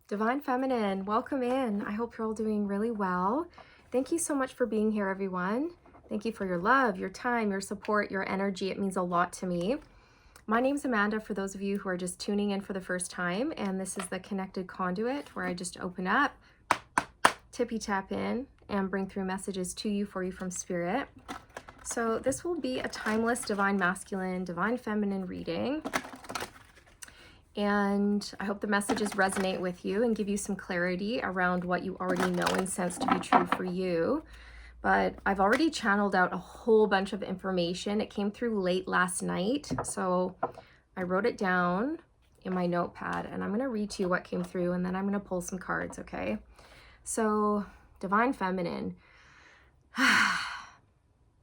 Divine Feminine, welcome in. I hope you're all doing really well. Thank you so much for being here, everyone. Thank you for your love, your time, your support, your energy. It means a lot to me. My name's Amanda, for those of you who are just tuning in for the first time, and this is the Connected Conduit, where I just open up, tippy tap in, and bring through messages to you, for you from Spirit. So this will be a timeless Divine Masculine, Divine Feminine reading. And I hope the messages resonate with you and give you some clarity around what you already know and sense to be true for you. But I've already channeled out a whole bunch of information. It came through late last night, so I wrote it down in my notepad, and I'm going to read to you what came through, and then I'm going to pull some cards, okay? So, Divine Feminine,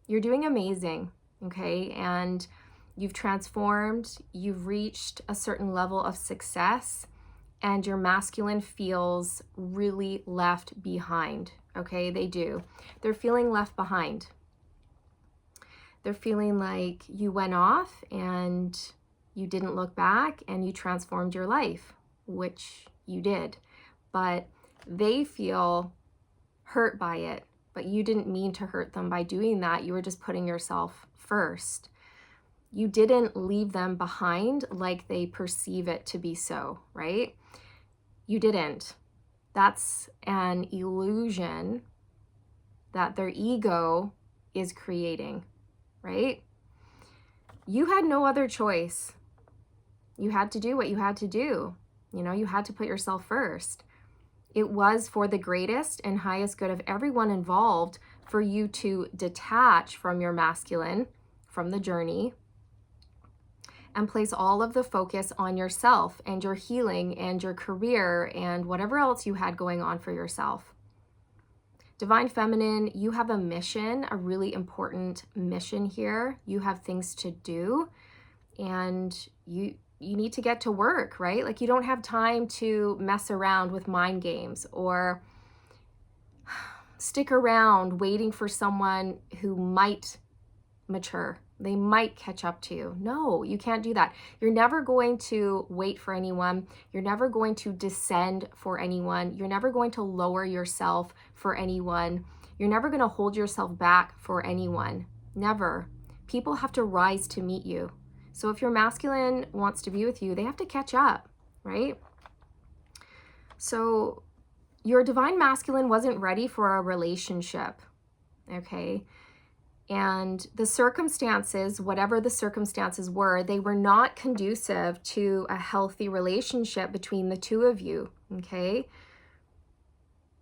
you're doing amazing, okay? And you've transformed, you've reached a certain level of success, and your masculine feels really left behind, okay? They do. They're feeling left behind. They're feeling like you went off and you didn't look back and you transformed your life, which you did. But they feel hurt by it, but you didn't mean to hurt them by doing that. You were just putting yourself first. You didn't leave them behind like they perceive it to be so, right? You didn't. That's an illusion that their ego is creating, right? You had no other choice. You had to do what you had to do. You had to put yourself first. It was for the greatest and highest good of everyone involved for you to detach from your masculine, from the journey, and place all of the focus on yourself and your healing and your career and whatever else you had going on for yourself. Divine Feminine, you have a mission, a really important mission here. You have things to do, and you need to get to work, right? Like, you don't have time to mess around with mind games or stick around waiting for someone who might mature. They might catch up to you. No, you can't do that. You're never going to wait for anyone. You're never going to descend for anyone. You're never going to lower yourself for anyone. You're never going to hold yourself back for anyone. Never. People have to rise to meet you. So if your masculine wants to be with you, they have to catch up, right? So your divine masculine wasn't ready for a relationship, okay? And the circumstances, whatever the circumstances were, they were not conducive to a healthy relationship between the two of you, okay?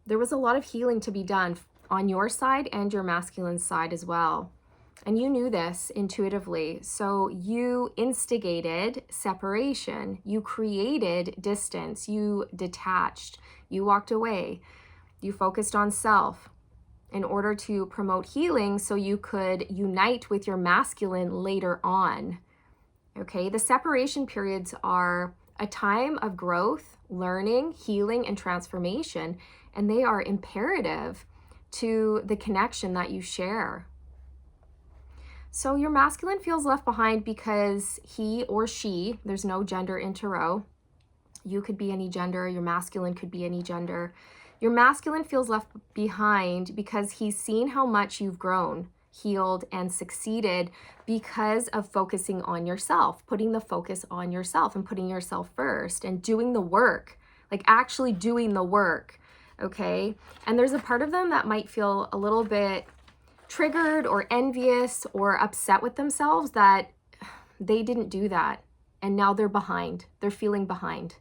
There was a lot of healing to be done on your side and your masculine side as well. And you knew this intuitively. So you instigated separation. You created distance. You detached. You walked away. You focused on self in order to promote healing so you could unite with your masculine later on. Okay, the separation periods are a time of growth, learning, healing, and transformation, and they are imperative to the connection that you share. So your masculine feels left behind because he or she, there's no gender interro. You could be any gender, your masculine could be any gender. Your masculine feels left behind because he's seen how much you've grown, healed, and succeeded because of focusing on yourself, putting the focus on yourself and putting yourself first and doing the work, like actually doing the work, okay? And there's a part of them that might feel a little bit triggered or envious or upset with themselves that they didn't do that. And now they're behind. They're feeling behind.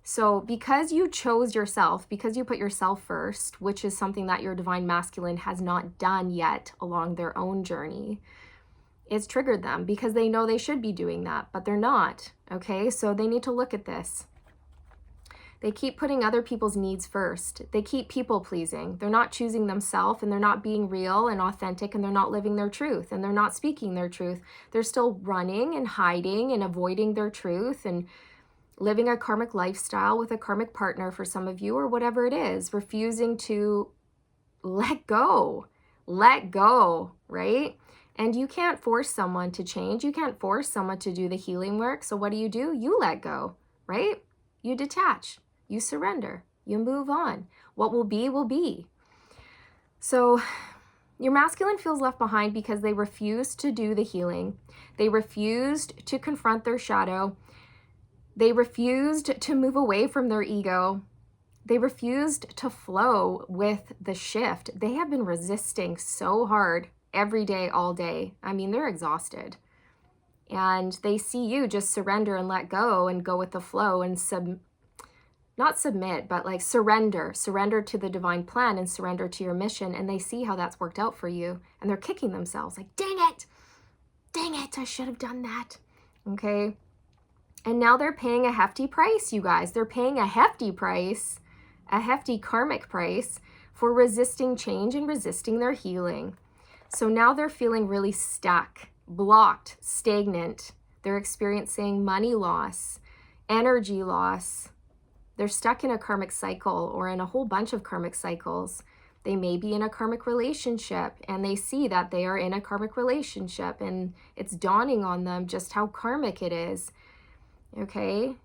So because you chose yourself, because you put yourself first, which is something that your divine masculine has not done yet along their own journey, it's triggered them because they know they should be doing that, but they're not, okay? So they need to look at this. They keep putting other people's needs first. They keep people pleasing. They're not choosing themselves, and they're not being real and authentic, and they're not living their truth, and they're not speaking their truth. They're still running and hiding and avoiding their truth and living a karmic lifestyle with a karmic partner for some of you, or whatever it is, refusing to let go, right? And you can't force someone to change. You can't force someone to do the healing work. So what do? You let go, right? You detach. You surrender. You move on. What will be, will be. So your masculine feels left behind because they refused to do the healing. They refused to confront their shadow. They refused to move away from their ego. They refused to flow with the shift. They have been resisting so hard every day, all day. I mean, they're exhausted. And they see you just surrender and let go and go with the flow and not submit, but like surrender to the divine plan and surrender to your mission. And they see how that's worked out for you. And they're kicking themselves like, dang it, I should have done that. Okay. And now they're paying a hefty price, you guys. They're paying a hefty price, a hefty karmic price for resisting change and resisting their healing. So now they're feeling really stuck, blocked, stagnant. They're experiencing money loss, energy loss. They're stuck in a karmic cycle or in a whole bunch of karmic cycles. They may be in a karmic relationship and they see that they are in a karmic relationship and it's dawning on them just how karmic it is. Okay?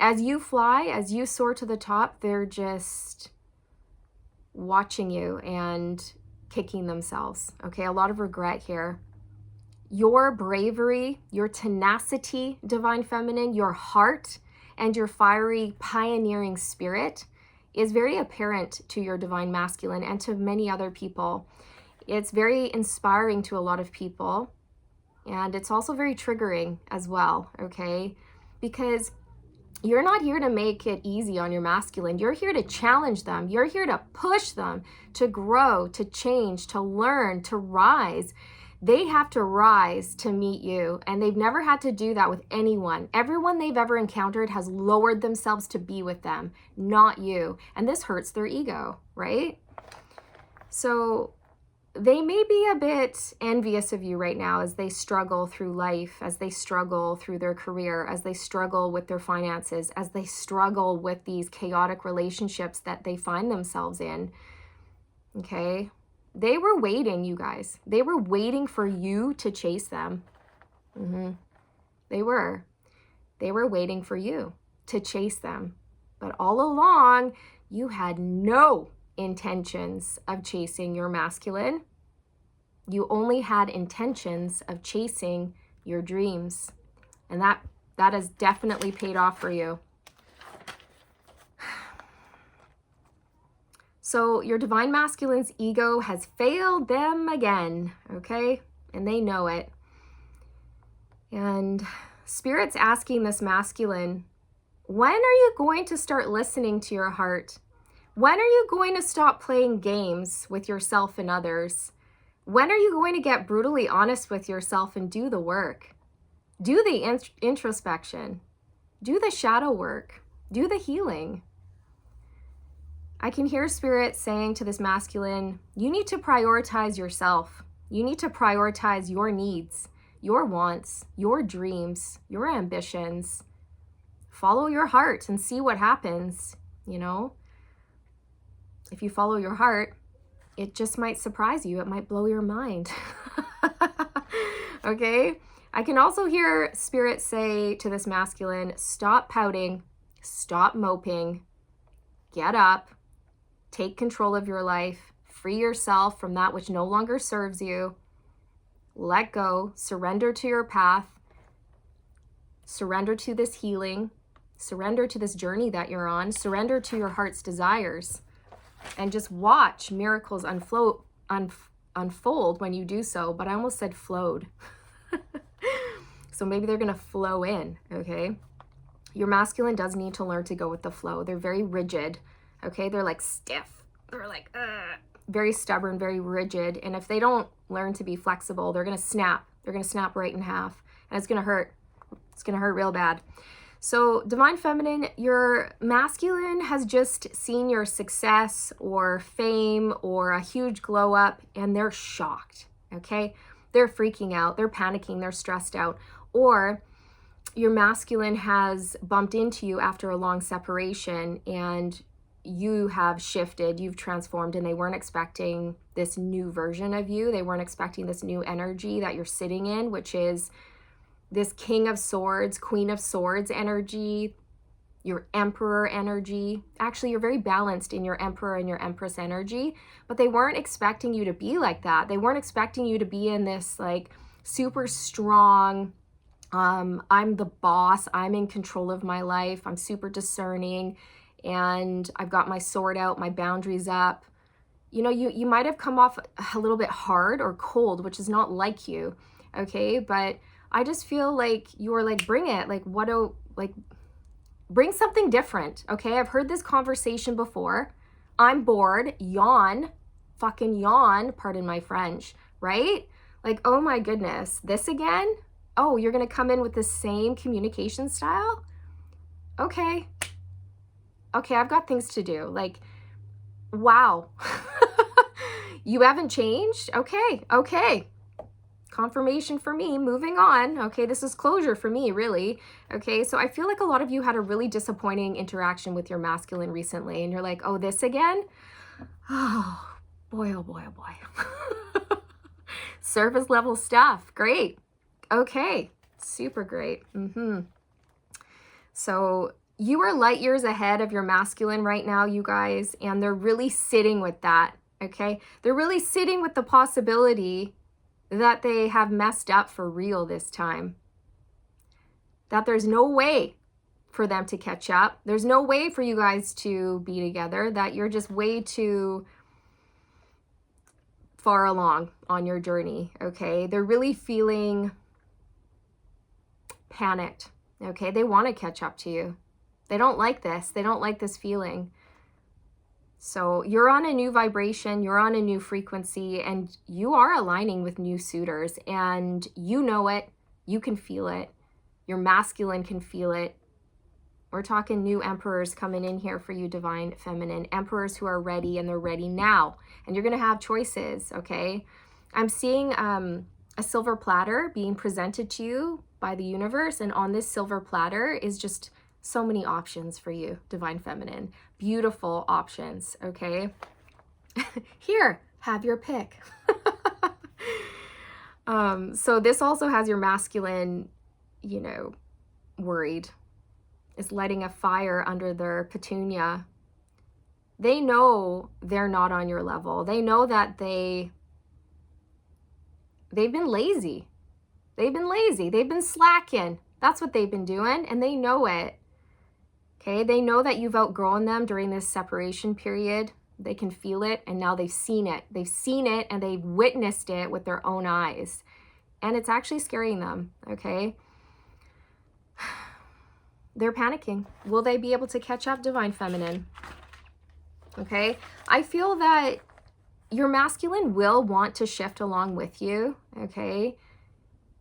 As you fly, as you soar to the top, they're just watching you and kicking themselves. Okay? A lot of regret here. Your bravery, your tenacity, divine feminine, your heart, and your fiery, pioneering spirit is very apparent to your divine masculine and to many other people. It's very inspiring to a lot of people, and it's also very triggering as well, okay? Because you're not here to make it easy on your masculine. You're here to challenge them. You're here to push them to grow, to change, to learn, to rise. They have to rise to meet you, and they've never had to do that with anyone. Everyone they've ever encountered has lowered themselves to be with them, not you. And this hurts their ego, right? So they may be a bit envious of you right now as they struggle through life, as they struggle through their career, as they struggle with their finances, as they struggle with these chaotic relationships that they find themselves in, okay? They were waiting, you guys. They were waiting for you to chase them. They were. They were waiting for you to chase them. But all along, you had no intentions of chasing your masculine. You only had intentions of chasing your dreams. And that has definitely paid off for you. So your divine masculine's ego has failed them again, okay? And they know it. And Spirit's asking this masculine, when are you going to start listening to your heart? When are you going to stop playing games with yourself and others? When are you going to get brutally honest with yourself and do the work? Do the introspection. Do the shadow work. Do the healing. I can hear Spirit saying to this masculine, you need to prioritize yourself. You need to prioritize your needs, your wants, your dreams, your ambitions. Follow your heart and see what happens, you know? If you follow your heart, it just might surprise you. It might blow your mind. Okay? I can also hear Spirit say to this masculine, stop pouting, stop moping, get up, take control of your life, free yourself from that which no longer serves you, let go, surrender to your path, surrender to this healing, surrender to this journey that you're on, surrender to your heart's desires, and just watch miracles unfold when you do so. But I almost said flowed. So maybe they're going to flow in, okay? Your masculine does need to learn to go with the flow. They're very rigid, okay? They're like stiff. They're like, very stubborn, very rigid. And if they don't learn to be flexible, they're going to snap. They're going to snap right in half. And it's going to hurt. It's going to hurt real bad. So divine feminine, your masculine has just seen your success or fame or a huge glow up and they're shocked, okay? They're freaking out. They're panicking. They're stressed out. Or your masculine has bumped into you after a long separation and you have shifted, you've transformed, and they weren't expecting this new version of you. They weren't expecting this new energy that you're sitting in, which is this King of Swords, Queen of Swords energy, your emperor energy. Actually, you're very balanced in your emperor and your empress energy, but they weren't expecting you to be like that. They weren't expecting you to be in this like super strong, I'm the boss, I'm in control of my life, I'm super discerning, and I've got my sword out, my boundaries up. You know, you might have come off a little bit hard or cold, which is not like you, okay? But I just feel like you were like, bring it, like bring something different, okay? I've heard this conversation before. I'm bored, yawn, fucking yawn, pardon my French, right? Like, oh my goodness, this again? Oh, you're gonna come in with the same communication style? Okay. Okay, I've got things to do. Like, wow. You haven't changed? Okay, okay. Confirmation for me, moving on. Okay, this is closure for me, really. Okay, so I feel like a lot of you had a really disappointing interaction with your masculine recently, and you're like, oh, this again? Oh, boy, oh boy, oh boy. Surface level stuff, great. Okay, super great. So you are light years ahead of your masculine right now, you guys, and they're really sitting with that, okay? They're really sitting with the possibility that they have messed up for real this time. That there's no way for them to catch up. There's no way for you guys to be together, that you're just way too far along on your journey, okay? They're really feeling panicked, okay? They want to catch up to you. They don't like this. They don't like this feeling. So you're on a new vibration, you're on a new frequency, and you are aligning with new suitors, and you know it, you can feel it, your masculine can feel it. We're talking new emperors coming in here for you, divine feminine, emperors who are ready, and they're ready now, and you're going to have choices, okay? I'm seeing a silver platter being presented to you by the universe, and on this silver platter is just so many options for you, divine feminine. Beautiful options, okay? Here, have your pick. So this also has your masculine, you know, worried. Is lighting a fire under their petunia. They know they're not on your level. They know that they've been lazy. They've been lazy. They've been slacking. That's what they've been doing, and they know it. Okay, they know that you've outgrown them during this separation period. They can feel it, and now they've seen it. They've seen it, and they've witnessed it with their own eyes. And it's actually scaring them, okay? They're panicking. Will they be able to catch up, divine feminine? Okay, I feel that your masculine will want to shift along with you, okay?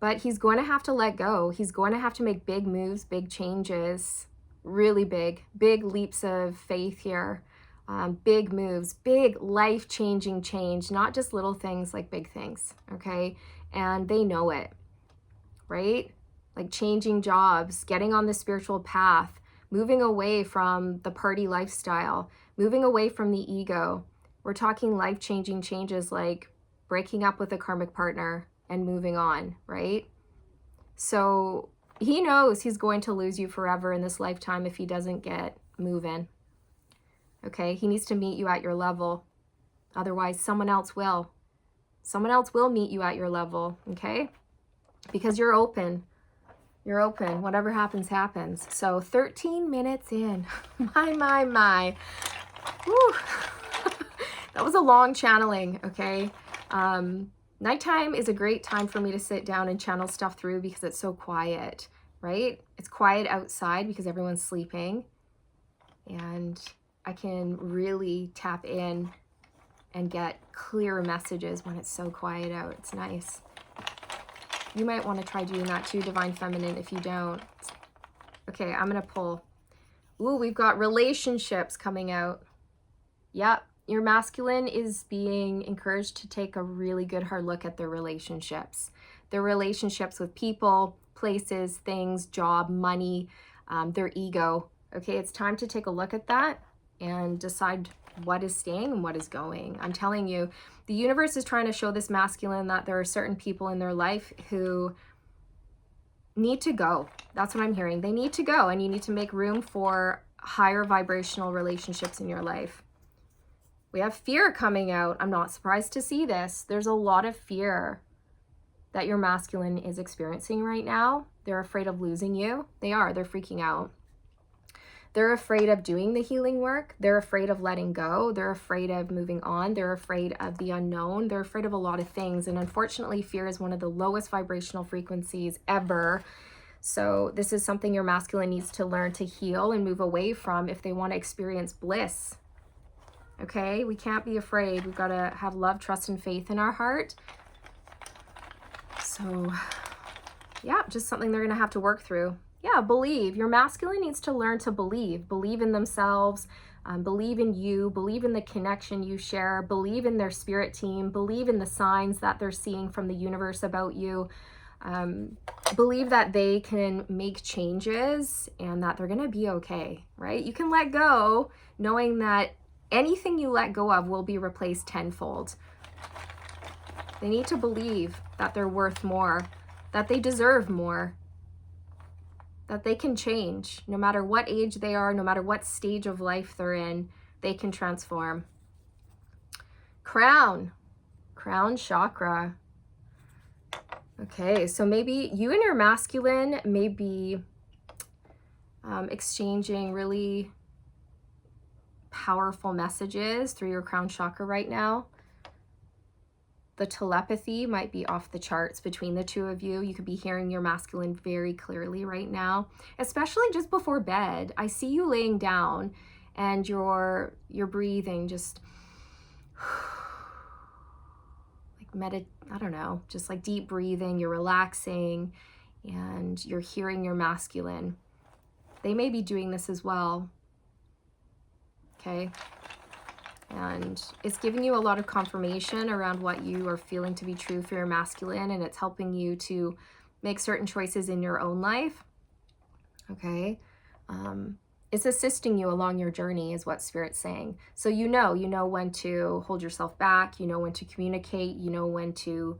But he's going to have to let go. He's going to have to make big moves, big changes. Really big leaps of faith here, big moves, big life-changing change, not just little things, like big things, okay? And they know it, right? Like changing jobs, getting on the spiritual path, moving away from the party lifestyle, moving away from the ego. We're talking life-changing changes like breaking up with a karmic partner and moving on, right? So he knows he's going to lose you forever in this lifetime if he doesn't get moving. Okay, he needs to meet you at your level. Otherwise, someone else will. Someone else will meet you at your level, okay? Because you're open. You're open. Whatever happens, happens. So 13 minutes in. My. Whew. That was a long channeling, okay? Nighttime is a great time for me to sit down and channel stuff through because it's so quiet, right? It's quiet outside because everyone's sleeping, and I can really tap in and get clearer messages when it's so quiet out. It's nice. You might want to try doing that too, divine feminine, if you don't. Okay, I'm going to pull. Ooh, we've got relationships coming out. Yep. Your masculine is being encouraged to take a really good hard look at their relationships. Their relationships with people, places, things, job, money, their ego. Okay, it's time to take a look at that and decide what is staying and what is going. I'm telling you, the universe is trying to show this masculine that there are certain people in their life who need to go. That's what I'm hearing. They need to go, and you need to make room for higher vibrational relationships in your life. We have fear coming out. I'm not surprised to see this. There's a lot of fear that your masculine is experiencing right now. They're afraid of losing you. They're freaking out. They're afraid of doing the healing work. They're afraid of letting go. They're afraid of moving on. They're afraid of the unknown. They're afraid of a lot of things. And unfortunately, fear is one of the lowest vibrational frequencies ever. So this is something your masculine needs to learn to heal and move away from if they want to experience bliss. Okay? We can't be afraid. We've got to have love, trust, and faith in our heart. So, yeah, just something they're going to have to work through. Yeah, believe. Your masculine needs to learn to believe. Believe in themselves, believe in you, believe in the connection you share, believe in their spirit team, believe in the signs that they're seeing from the universe about you. Believe that they can make changes and that they're going to be okay, right? You can let go knowing that anything you let go of will be replaced tenfold. They need to believe that they're worth more, that they deserve more, that they can change. No matter what age they are, no matter what stage of life they're in, they can transform. Crown chakra. Okay, so maybe you and your masculine may be exchanging really powerful messages through your crown chakra right now. The telepathy might be off the charts between the two of you. You could be hearing your masculine very clearly right now, especially just before bed. I see you laying down and you're breathing just like I don't know, just like deep breathing. You're relaxing and you're hearing your masculine. They may be doing this as well. Okay. And it's giving you a lot of confirmation around what you are feeling to be true for your masculine, and it's helping you to make certain choices in your own life. Okay. It's assisting you along your journey is what Spirit's saying. So you know when to hold yourself back, you know when to communicate, you know when to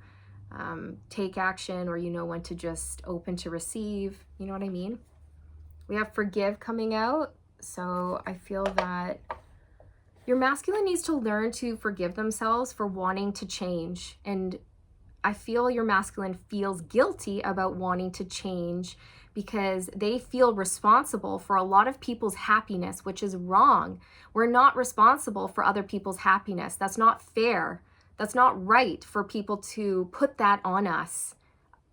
take action, or you know when to just open to receive. You know what I mean? We have forgive coming out. So I feel that your masculine needs to learn to forgive themselves for wanting to change. And I feel your masculine feels guilty about wanting to change because they feel responsible for a lot of people's happiness, which is wrong. We're not responsible for other people's happiness. That's not fair. That's not right for people to put that on us.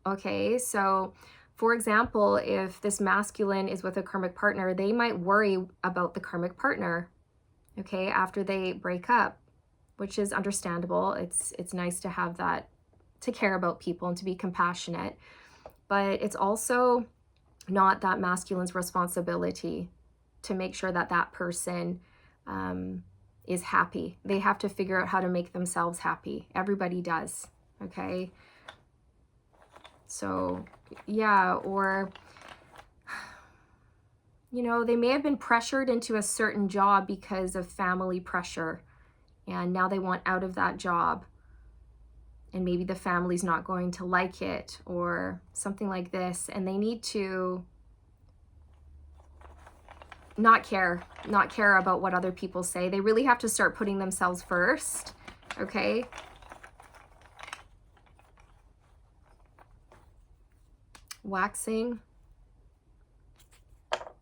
Okay, so for example, if this masculine is with a karmic partner, they might worry about the karmic partner, okay, after they break up, which is understandable. It's nice to have that, to care about people and to be compassionate, but it's also not that masculine's responsibility to make sure that that person is happy. They have to figure out how to make themselves happy. Everybody does, okay? So yeah, or you know, they may have been pressured into a certain job because of family pressure, and now they want out of that job, and maybe the family's not going to like it or something like this, and they need to not care about what other people say. They really have to start putting themselves first, okay? Waxing.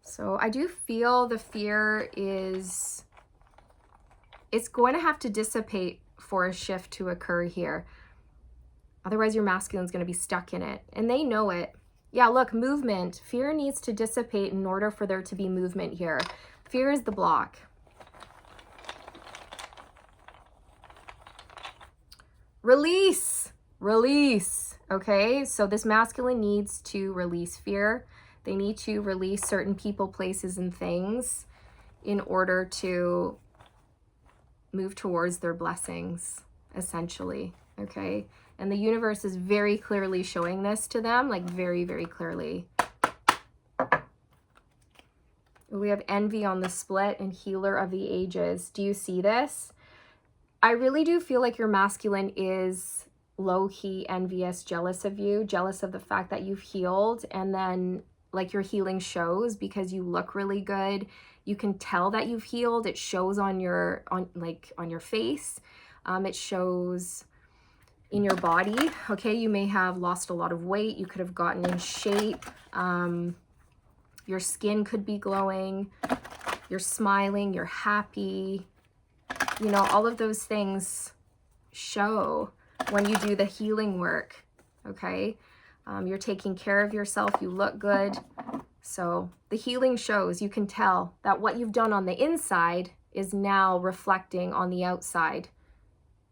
So I do feel the fear is, it's going to have to dissipate for a shift to occur here. Otherwise your masculine's going to be stuck in it, and they know it. Yeah, look, movement. Fear needs to dissipate in order for there to be movement here. Fear is the block. Release. Okay, so this masculine needs to release fear. They need to release certain people, places, and things in order to move towards their blessings, essentially, okay? And the universe is very clearly showing this to them, like very, very clearly. We have envy on the split and healer of the ages. Do you see this? I really do feel like your masculine is low-key envious, jealous of you, jealous of the fact that you've healed, and then like your healing shows because you look really good. You can tell that you've healed. It shows on your face. It shows in your body. Okay, you may have lost a lot of weight. You could have gotten in shape. Your skin could be glowing. You're smiling. You're happy. You know, all of those things show when you do the healing work. Okay, you're taking care of yourself. You look good. So the healing shows. You can tell that what you've done on the inside is now reflecting on the outside.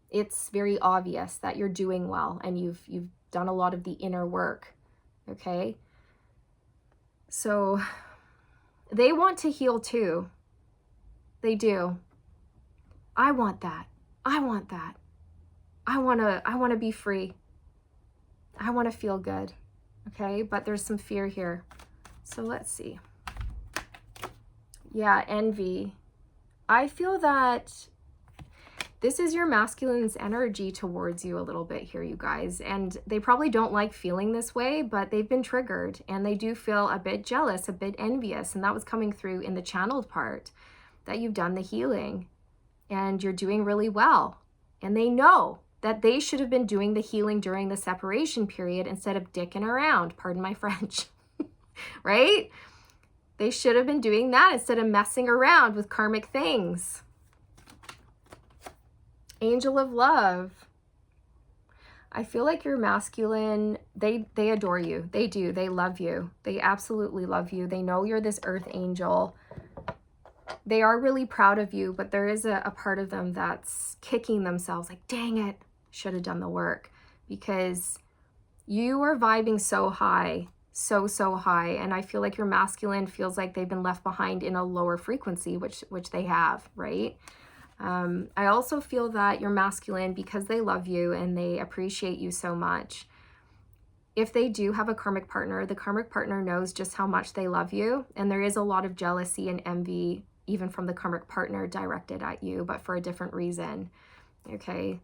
It's very obvious that you're doing well and you've done a lot of the inner work. Okay, so they want to heal too. They do. I want that. I want that. I want to be free. I want to feel good. Okay, but there's some fear here. So let's see. Yeah, envy. I feel that this is your masculine's energy towards you a little bit here, you guys. And they probably don't like feeling this way, but they've been triggered and they do feel a bit jealous, a bit envious. And that was coming through in the channeled part, that you've done the healing and you're doing really well. And they know that they should have been doing the healing during the separation period instead of dicking around, pardon my French, right? They should have been doing that instead of messing around with karmic things. Angel of love. I feel like your masculine, they adore you. They do. They love you. They absolutely love you. They know you're this earth angel. They are really proud of you, but there is a part of them that's kicking themselves like, dang it, should have done the work, because you are vibing so high, so high. And I feel like your masculine feels like they've been left behind in a lower frequency, which they have, right? I also feel that your masculine, because they love you and they appreciate you so much, if they do have a karmic partner, the karmic partner knows just how much they love you. And there is a lot of jealousy and envy, even from the karmic partner, directed at you, but for a different reason. Okay.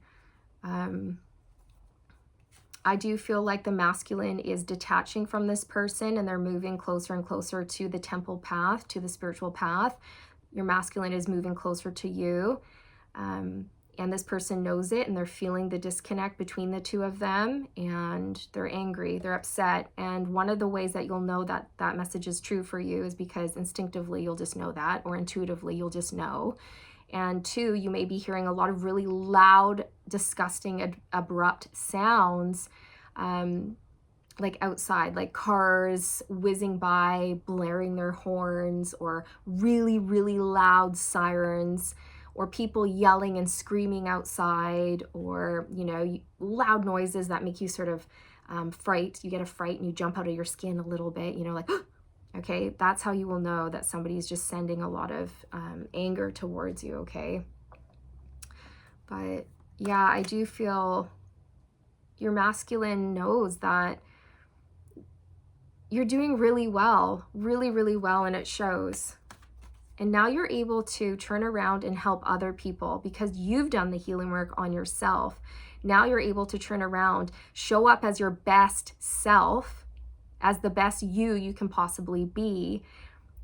I do feel like the masculine is detaching from this person and they're moving closer and closer to the temple path, to the spiritual path. Your masculine is moving closer to you. And this person knows it and they're feeling the disconnect between the two of them and they're angry, they're upset. And one of the ways that you'll know that that message is true for you is because instinctively you'll just know that, or intuitively you'll just know. And two, you may be hearing a lot of really loud, disgusting, abrupt sounds, like outside, like cars whizzing by, blaring their horns, or really, really loud sirens, or people yelling and screaming outside, or, you know, loud noises that make you sort of you get a fright and you jump out of your skin a little bit, you know, like, okay, that's how you will know that somebody's just sending a lot of anger towards you, okay? But yeah, I do feel your masculine knows that you're doing really well, really, really well, and it shows. And now you're able to turn around and help other people because you've done the healing work on yourself. Now you're able to turn around, show up as your best self, as the best you can possibly be,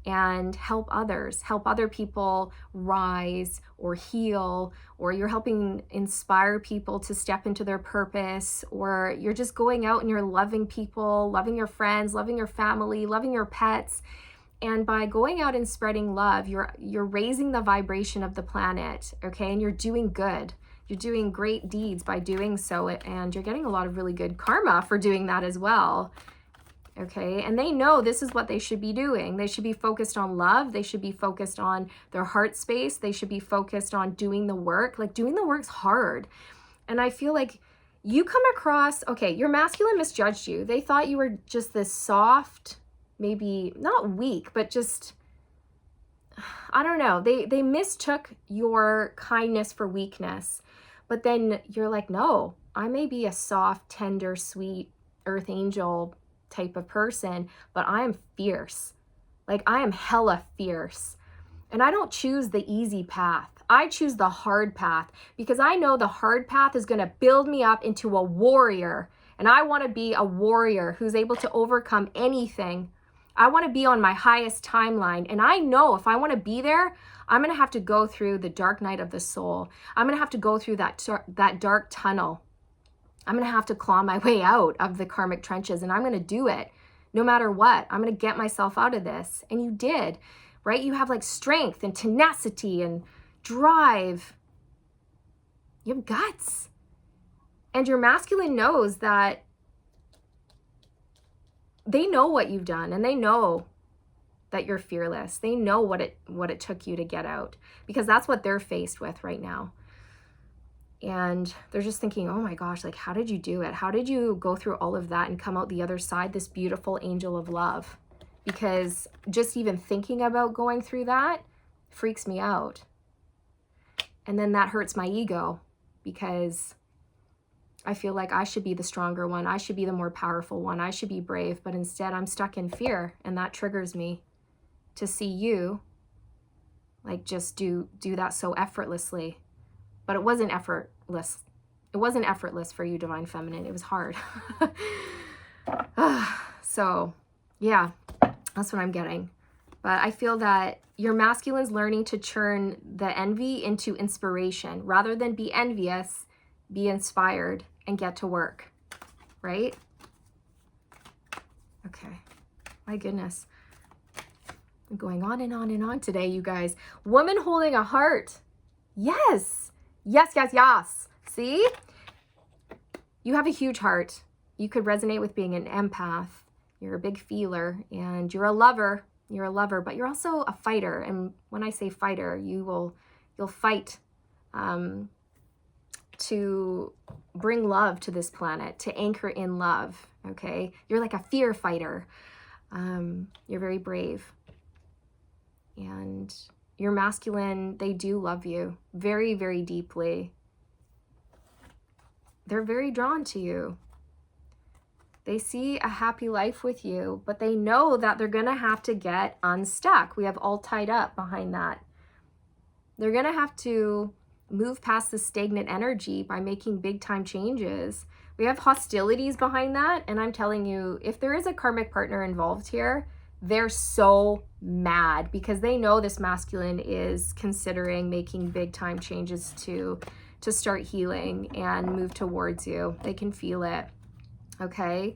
and help others, help other people rise or heal, or you're helping inspire people to step into their purpose, or you're just going out and you're loving people, loving your friends, loving your family, loving your pets. And by going out and spreading love, you're raising the vibration of the planet, okay? And you're doing good. You're doing great deeds by doing so, and you're getting a lot of really good karma for doing that as well, okay? And they know this is what they should be doing. They should be focused on love. They should be focused on their heart space. They should be focused on doing the work. Like, doing the work's hard. And I feel like you come across, okay, your masculine misjudged you. They thought you were just this soft, maybe not weak, but just, I don't know. They mistook your kindness for weakness. But then you're like, no, I may be a soft, tender, sweet earth angel type of person, but I am fierce. Like, I am hella fierce. And I don't choose the easy path. I choose the hard path because I know the hard path is going to build me up into a warrior. And I want to be a warrior who's able to overcome anything. I want to be on my highest timeline. And I know if I want to be there, I'm going to have to go through the dark night of the soul. I'm going to have to go through that dark tunnel. I'm going to have to claw my way out of the karmic trenches, and I'm going to do it no matter what. I'm going to get myself out of this. And you did, right? You have like strength and tenacity and drive. You have guts. And your masculine knows that they know what you've done, and they know that you're fearless. They know what it took you to get out, because that's what they're faced with right now. And they're just thinking, oh my gosh, like, how did you do it? How did you go through all of that and come out the other side, this beautiful angel of love? Because just even thinking about going through that freaks me out. And then that hurts my ego, because I feel like I should be the stronger one. I should be the more powerful one. I should be brave. But instead, I'm stuck in fear. And that triggers me to see you like just do that so effortlessly. But it wasn't effortless. It wasn't effortless for you, Divine Feminine. It was hard. So, yeah, that's what I'm getting. But I feel that your masculine's learning to turn the envy into inspiration. Rather than be envious, be inspired and get to work, right? Okay. My goodness. I'm going on and on and on today, you guys. Woman holding a heart. Yes. Yes, yes, yes. See? You have a huge heart. You could resonate with being an empath. You're a big feeler, and you're a lover. You're a lover, but you're also a fighter. And when I say fighter, you'll fight to bring love to this planet, to anchor in love, okay? You're like a fear fighter. You're very brave. And your masculine, they do love you very, very deeply. They're very drawn to you. They see a happy life with you, but they know that they're going to have to get unstuck. We have all tied up behind that. They're going to have to move past the stagnant energy by making big time changes. We have hostilities behind that. And I'm telling you, if there is a karmic partner involved here, they're so mad because they know this masculine is considering making big time changes to start healing and move towards you. They can feel it. Okay.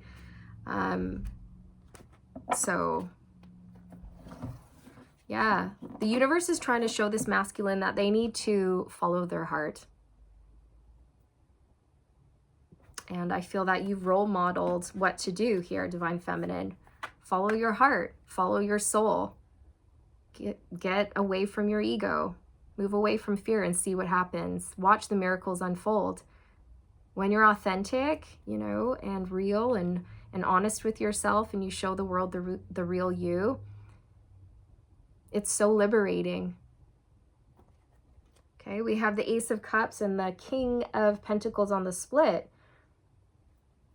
So yeah, the universe is trying to show this masculine that they need to follow their heart. And I feel that you've role modeled what to do here, Divine Feminine. Follow your heart, follow your soul. Get away from your ego. Move away from fear and see what happens. Watch the miracles unfold. When you're authentic, you know, and real and honest with yourself, and you show the world the real you, it's so liberating. Okay, we have the Ace of Cups and the King of Pentacles on the split.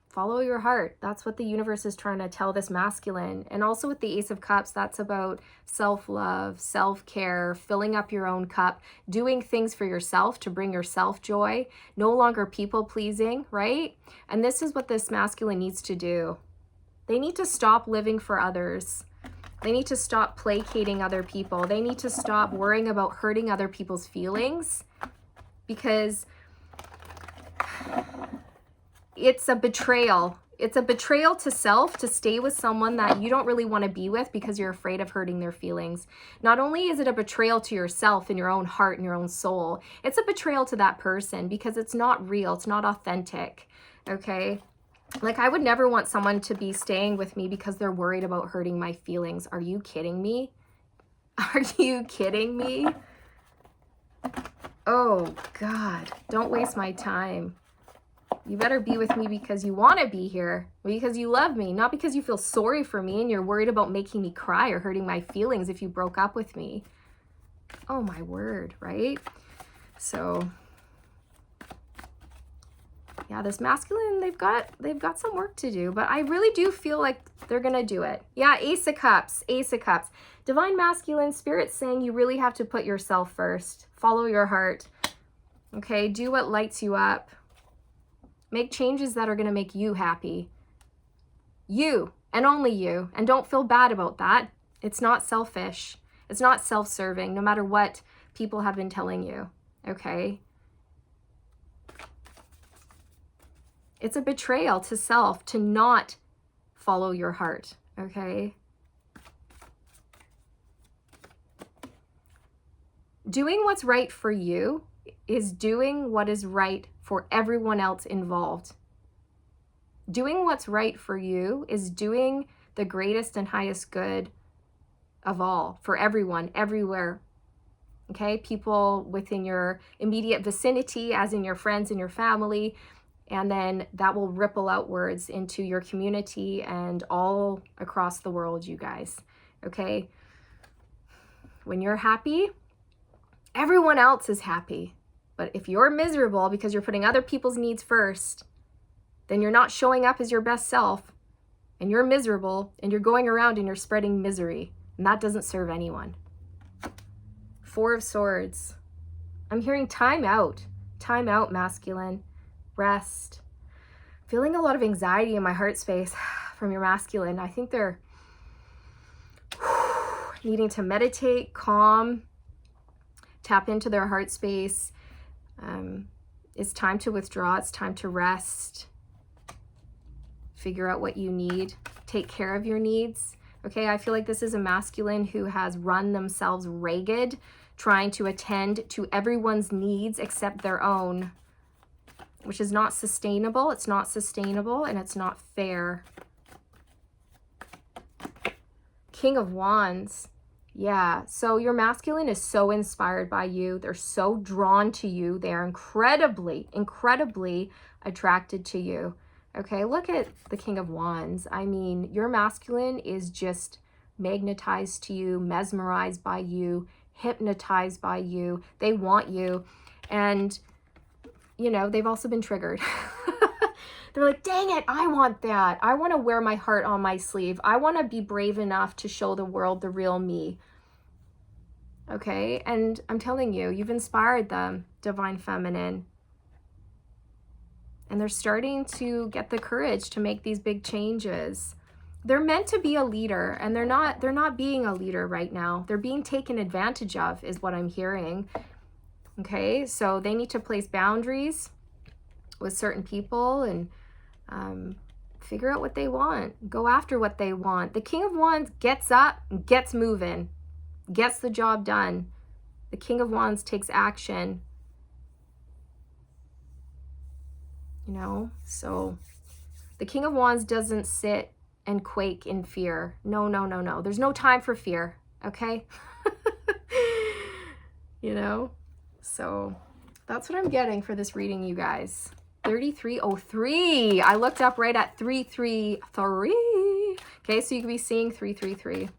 Follow your heart. That's what the universe is trying to tell this masculine. And also with the Ace of Cups, that's about self-love, self-care, filling up your own cup, doing things for yourself to bring yourself joy, no longer people-pleasing, right? And this is what this masculine needs to do. They need to stop living for others. They need to stop placating other people. They need to stop worrying about hurting other people's feelings, because it's a betrayal. It's a betrayal to self to stay with someone that you don't really want to be with because you're afraid of hurting their feelings. Not only is it a betrayal to yourself and your own heart and your own soul, it's a betrayal to that person because it's not real. It's not authentic. Okay? Like, I would never want someone to be staying with me because they're worried about hurting my feelings. Are you kidding me? Are you kidding me? Oh, God. Don't waste my time. You better be with me because you want to be here, because you love me, not because you feel sorry for me and you're worried about making me cry or hurting my feelings if you broke up with me. Oh, my word, right? So Yeah, this masculine, they've got some work to do, but I really do feel like they're gonna do it. Yeah, Ace of Cups, Ace of Cups. Divine masculine, Spirit's saying you really have to put yourself first. Follow your heart. Okay, do what lights you up. Make changes that are gonna make you happy. You, and only you. And don't feel bad about that. It's not selfish. It's not self-serving, no matter what people have been telling you, okay? It's a betrayal to self to not follow your heart, okay? Doing what's right for you is doing what is right for everyone else involved. Doing what's right for you is doing the greatest and highest good of all, for everyone, everywhere. Okay, people within your immediate vicinity, as in your friends and your family, and then that will ripple outwards into your community and all across the world, you guys. Okay, when you're happy, everyone else is happy. But if you're miserable because you're putting other people's needs first, then you're not showing up as your best self, and you're miserable, and you're going around and you're spreading misery, and that doesn't serve anyone. Four of Swords. I'm hearing time out, masculine, rest. Feeling a lot of anxiety in my heart space from your masculine. I think they're needing to meditate, calm, tap into their heart space. It's time to withdraw. It's time to rest. Figure out what you need. Take care of your needs. Okay, I feel like this is a masculine who has run themselves ragged, trying to attend to everyone's needs except their own, which is not sustainable. It's not sustainable, and it's not fair. King of Wands. Yeah, so your masculine is so inspired by you. They're so drawn to you. They're incredibly, incredibly attracted to you. Okay, look at the King of Wands. I mean, your masculine is just magnetized to you, mesmerized by you, hypnotized by you. They want you. And, you know, they've also been triggered. They're like, dang it, I want that. I want to wear my heart on my sleeve. I want to be brave enough to show the world the real me. Okay, and I'm telling you, you've inspired them, Divine Feminine. And they're starting to get the courage to make these big changes. They're meant to be a leader, and they're not being a leader right now. They're being taken advantage of, is what I'm hearing. Okay, so they need to place boundaries with certain people and figure out what they want. Go after what they want. The King of Wands gets up, gets moving, gets the job done. The King of Wands takes action. You know, so the King of Wands doesn't sit and quake in fear. No, no, no, no. There's no time for fear, okay? You know, so that's what I'm getting for this reading, you guys. 3303. I looked up right at 333. Okay, so you could be seeing 333.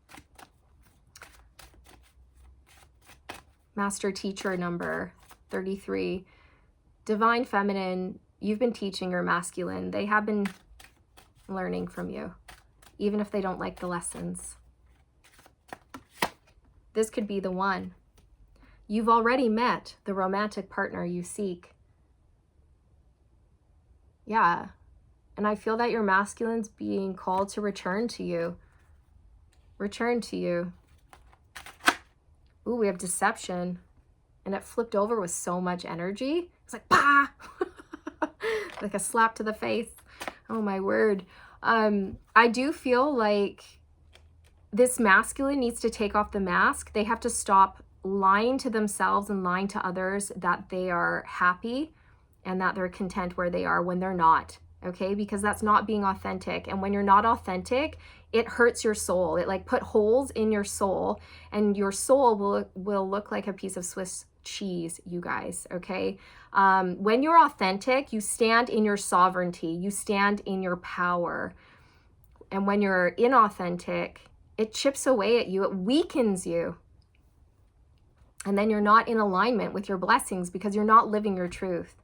Master teacher number 33. Divine Feminine, you've been teaching your masculine. They have been learning from you, even if they don't like the lessons. This could be the one. You've already met the romantic partner you seek. Yeah. And I feel that your masculine's being called to return to you. Return to you. Ooh, we have deception. And it flipped over with so much energy. It's like, bah! Like a slap to the face. Oh my word. I do feel like this masculine needs to take off the mask. They have to stop lying to themselves and lying to others that they are happy and that they're content where they are when they're not. Okay, because that's not being authentic. And when you're not authentic, it hurts your soul. It like put holes in your soul, and your soul will look like a piece of Swiss cheese, you guys. Okay, when you're authentic, you stand in your sovereignty, you stand in your power. And when you're inauthentic, it chips away at you, it weakens you. And then you're not in alignment with your blessings because you're not living your truth.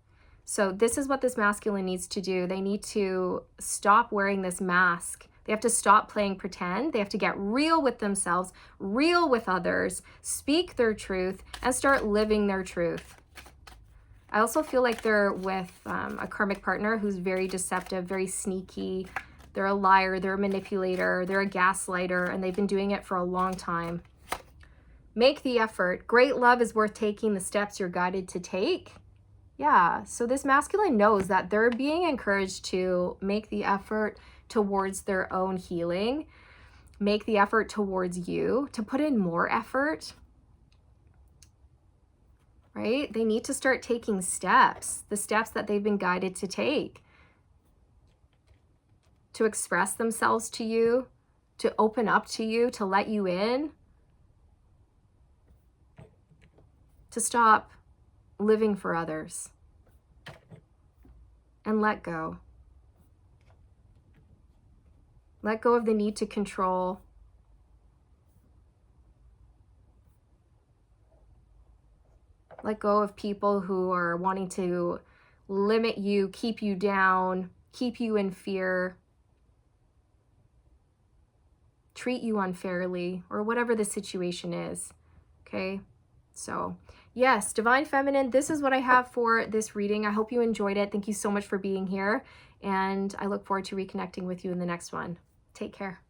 So this is what this masculine needs to do. They need to stop wearing this mask. They have to stop playing pretend. They have to get real with themselves, real with others, speak their truth, and start living their truth. I also feel like they're with a karmic partner who's very deceptive, very sneaky. They're a liar, they're a manipulator, they're a gaslighter, and they've been doing it for a long time. Make the effort. Great love is worth taking the steps you're guided to take. Yeah, so this masculine knows that they're being encouraged to make the effort towards their own healing, make the effort towards you, to put in more effort, right? They need to start taking steps, the steps that they've been guided to take, to express themselves to you, to open up to you, to let you in, to stop living for others and let go. Let go of the need to control. Let go of people who are wanting to limit you, keep you down, keep you in fear, treat you unfairly, or whatever the situation is, okay? So yes, Divine Feminine, this is what I have for this reading. I hope you enjoyed it. Thank you so much for being here, and I look forward to reconnecting with you in the next one. Take care.